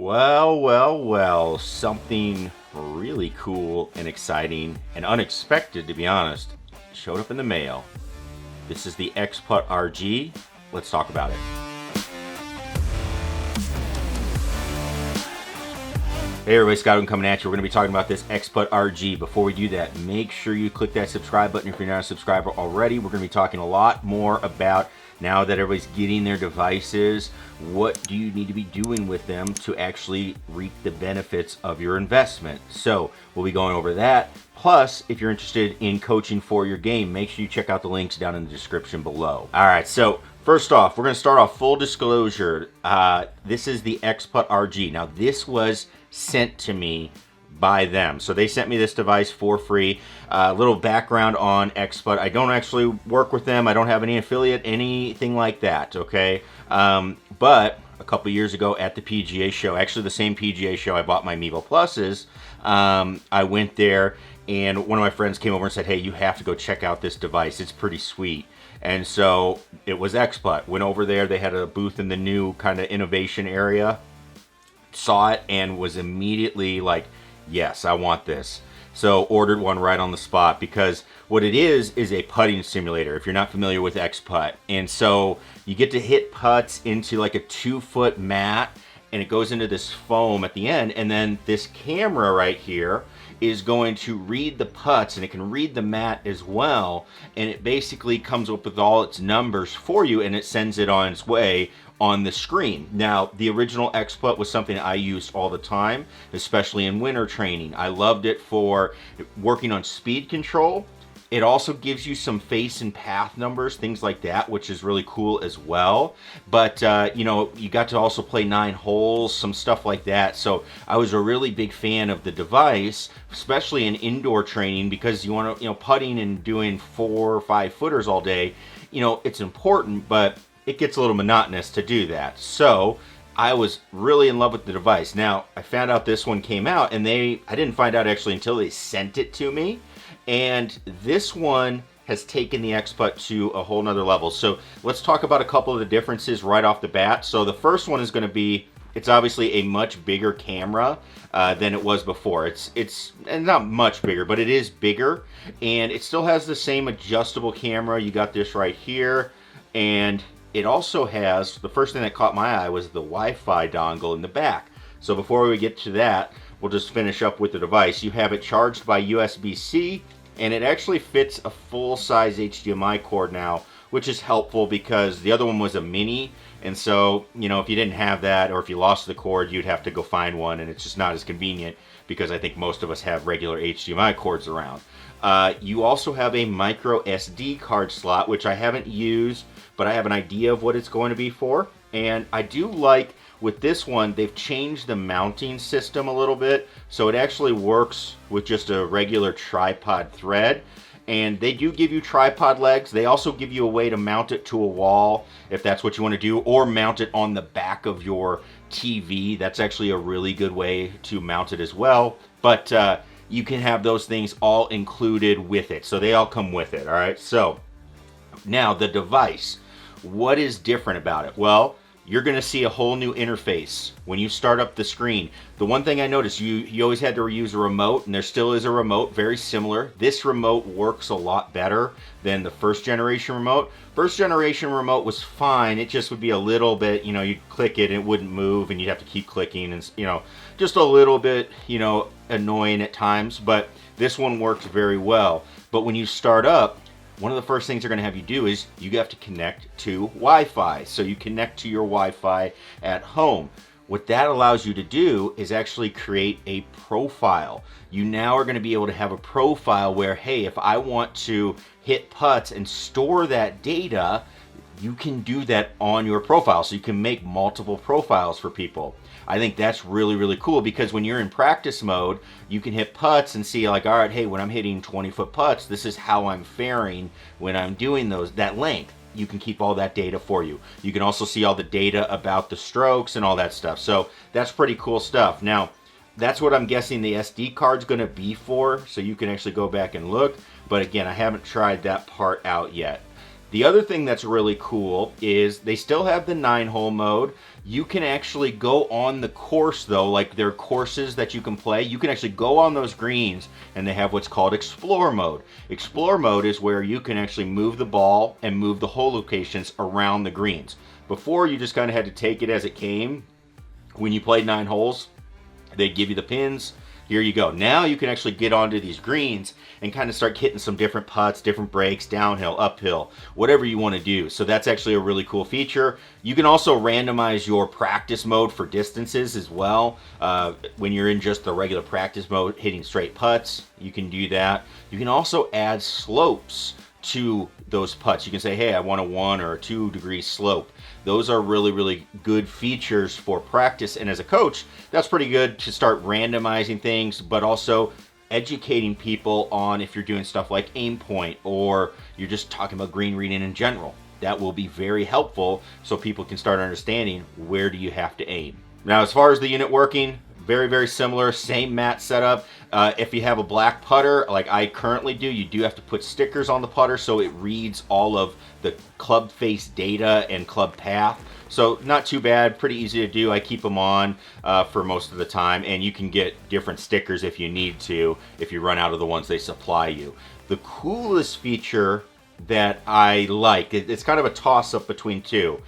Well, something really cool and exciting and unexpected, to be honest, showed up in the mail. This is the ExPutt RG. Let's talk about it. Hey everybody, Scott coming at you. We're going to be talking about this ExPutt RG. Before we do that, make sure you click that subscribe button if you're not a subscriber already. We're going to be talking a lot more about, now that everybody's getting their devices, what do you need to be doing with them to actually reap the benefits of your investment. So we'll be going over that. Plus, if you're interested in coaching for your game, make sure you check out the links down in the description below. All right, so first off, we're going to start off full disclosure. This is the ExPutt RG. Now, this was sent to me by them. So they sent me this device for free. A little background on ExPutt. I don't actually work with them. I don't have any affiliate, anything like that, okay? But a couple years ago at the PGA show, actually the same PGA show I bought my Mevo Pluses, I went there and one of my friends came over and said, hey, you have to go check out this device. It's pretty sweet. And so it was ExPutt. Went over there. They had a booth in the new kind of innovation area. Saw it and was immediately like, yes, I want this. So ordered one right on the spot, because what it is a putting simulator, if you're not familiar with ExPutt. And so you get to hit putts into like a 2-foot mat, and it goes into this foam at the end, and then this camera right here is going to read the putts, and it can read the mat as well, and it basically comes up with all its numbers for you, and it sends it on its way on the screen. Now, the original ExPutt was something I used all the time, especially in winter training. I loved it for working on speed control. It also gives you some face and path numbers, things like that, which is really cool as well. But, you know, you got to also play 9 holes, some stuff like that. So I was a really big fan of the device, especially in indoor training, because you want to, you know, putting and doing 4 or 5 footers all day, you know, it's important, but it gets a little monotonous to do that. So I was really in love with the device. Now, I found out this one came out, and I didn't find out actually until they sent it to me. And this one has taken the ExPutt to a whole nother level. So let's talk about a couple of the differences right off the bat. So the first one is going to be, it's obviously a much bigger camera than it was before. It's not much bigger, but it is bigger. And it still has the same adjustable camera. You got this right here. And it also has, the first thing that caught my eye was the Wi-Fi dongle in the back. So before we get to that, we'll just finish up with the device. You have it charged by USB-C, and it actually fits a full-size HDMI cord now, which is helpful because the other one was a mini, and so, you know, if you didn't have that, or if you lost the cord, you'd have to go find one, and it's just not as convenient because I think most of us have regular HDMI cords around. You also have a micro SD card slot, which I haven't used, but I have an idea of what it's going to be for. And I do like, with this one, they've changed the mounting system a little bit, so it actually works with just a regular tripod thread. And they do give you tripod legs. They also give you a way to mount it to a wall if that's what you want to do, or mount it on the back of your TV. That's actually a really good way to mount it as well. But you can have those things all included with it. So they all come with it, all right? So now the device. What is different about it? Well, you're going to see a whole new interface when you start up the screen. The one thing I noticed, you always had to use a remote, and there still is a remote, very similar. This remote works a lot better than the first generation remote. First generation remote was fine. It just would be a little bit, you know, you'd click it and it wouldn't move, and you'd have to keep clicking, and, you know, just a little bit, you know, annoying at times. But this one worked very well. But when you start up, one of the first things they're going to have you do is you have to connect to Wi-Fi. So you connect to your Wi-Fi at home. What that allows you to do is actually create a profile. You now are going to be able to have a profile where, hey, if I want to hit putts and store that data, you can do that on your profile. So you can make multiple profiles for people. I think that's really, really cool, because when you're in practice mode, you can hit putts and see like, all right, hey, when I'm hitting 20-foot putts, this is how I'm faring when I'm doing that length. You can keep all that data for you. You can also see all the data about the strokes and all that stuff. So that's pretty cool stuff. Now, that's what I'm guessing the SD card's going to be for, so you can actually go back and look. But again, I haven't tried that part out yet. The other thing that's really cool is they still have the 9-hole mode. You can actually go on the course though, like there are courses that you can play. You can actually go on those greens and they have what's called Explore mode. Explore mode is where you can actually move the ball and move the hole locations around the greens. Before, you just kind of had to take it as it came. When you played 9 holes, they'd give you the pins. Here you go. Now you can actually get onto these greens and kind of start hitting some different putts, different breaks, downhill, uphill, whatever you want to do. So that's actually a really cool feature. You can also randomize your practice mode for distances as well. When you're in just the regular practice mode, hitting straight putts, you can do that. You can also add slopes to those putts. You can say, hey, I want a 1 or a 2 degree slope. Those are really, really good features for practice. And as a coach, that's pretty good to start randomizing things, but also educating people on if you're doing stuff like aim point or you're just talking about green reading in general. That will be very helpful so people can start understanding where do you have to aim. Now, as far as the unit working, very, very similar, same mat setup. If you have a black putter, like I currently do, you do have to put stickers on the putter so it reads all of the club face data and club path. So not too bad, pretty easy to do. I keep them on for most of the time, and you can get different stickers if you need to, if you run out of the ones they supply you. The coolest feature that I like, it's kind of a toss-up between two.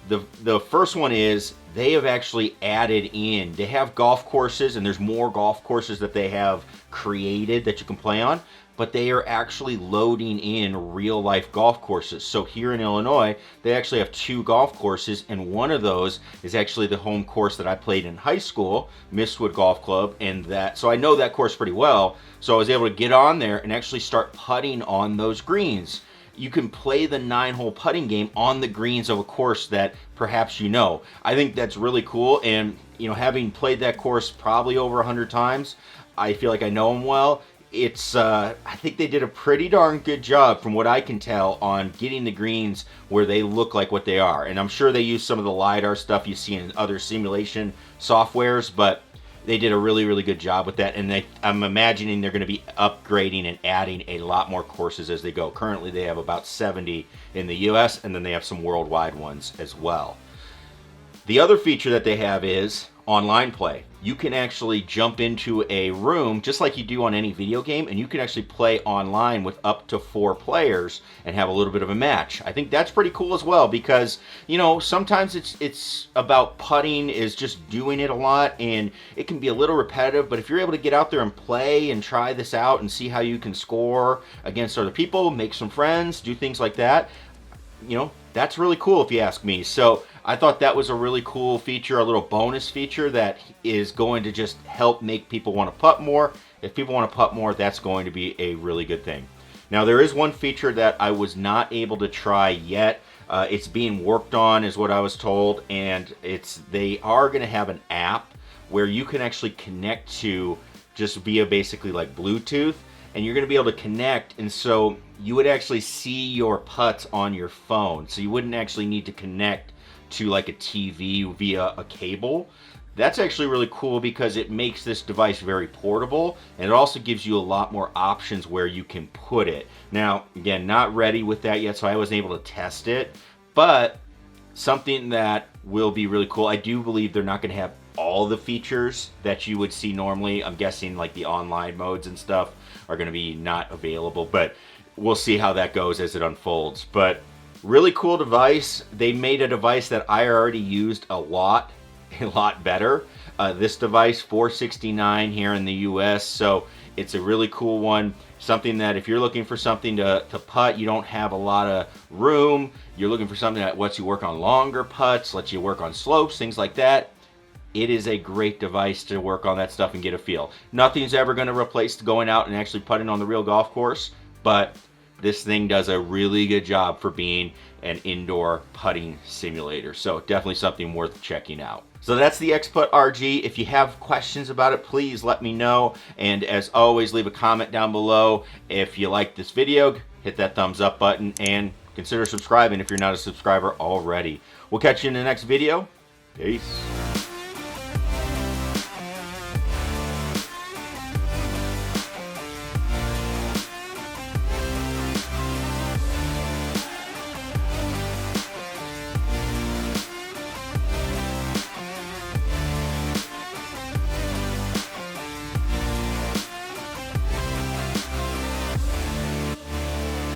The first one is they have actually added in, they have golf courses, and there's more golf courses that they have created that you can play on, but they are actually loading in real life golf courses. So here in Illinois, they actually have 2 golf courses, and one of those is actually the home course that I played in high school, Mistwood Golf Club, and so I know that course pretty well. So I was able to get on there and actually start putting on those greens. You can play the 9-hole putting game on the greens of a course that perhaps you know. I think that's really cool, and you know, having played that course probably over 100 times, I feel like I know them well. I think they did a pretty darn good job from what I can tell on getting the greens where they look like what they are. And I'm sure they use some of the LiDAR stuff you see in other simulation softwares, but they did a really, really good job with that, and I'm imagining they're going to be upgrading and adding a lot more courses as they go. Currently, they have about 70 in the US, and then they have some worldwide ones as well. The other feature that they have is online play. You can actually jump into a room just like you do on any video game, and you can actually play online with up to 4 players and have a little bit of a match. I think that's pretty cool as well, because you know, sometimes it's about putting is just doing it a lot, and it can be a little repetitive, but if you're able to get out there and play and try this out and see how you can score against other people, make some friends, do things like that, you know, that's really cool if you ask me. So I thought that was a really cool feature, a little bonus feature that is going to just help make people want to putt more. If people want to putt more, that's going to be a really good thing. Now, there is one feature that I was not able to try yet. It's being worked on is what I was told, and they are going to have an app where you can actually connect to just via basically like Bluetooth, and you're going to be able to connect, and so you would actually see your putts on your phone. So you wouldn't actually need to connect to like a TV via a cable. That's actually really cool because it makes this device very portable, and it also gives you a lot more options where you can put it. Now, again, not ready with that yet, so I wasn't able to test it, but something that will be really cool. I do believe they're not going to have all the features that you would see normally. I'm guessing like the online modes and stuff are going to be not available, but we'll see how that goes as it unfolds. But really cool device. They made a device that I already used a lot better. This device, $469 here in the US, so it's a really cool one. Something that if you're looking for something to putt, you don't have a lot of room, you're looking for something that lets you work on longer putts, lets you work on slopes, things like that, it is a great device to work on that stuff and get a feel. Nothing's ever going to replace going out and actually putting on the real golf course, but this thing does a really good job for being an indoor putting simulator. So definitely something worth checking out. So that's the ExPutt RG. If you have questions about it, please let me know. And as always, leave a comment down below. If you like this video, hit that thumbs up button and consider subscribing if you're not a subscriber already. We'll catch you in the next video. Peace.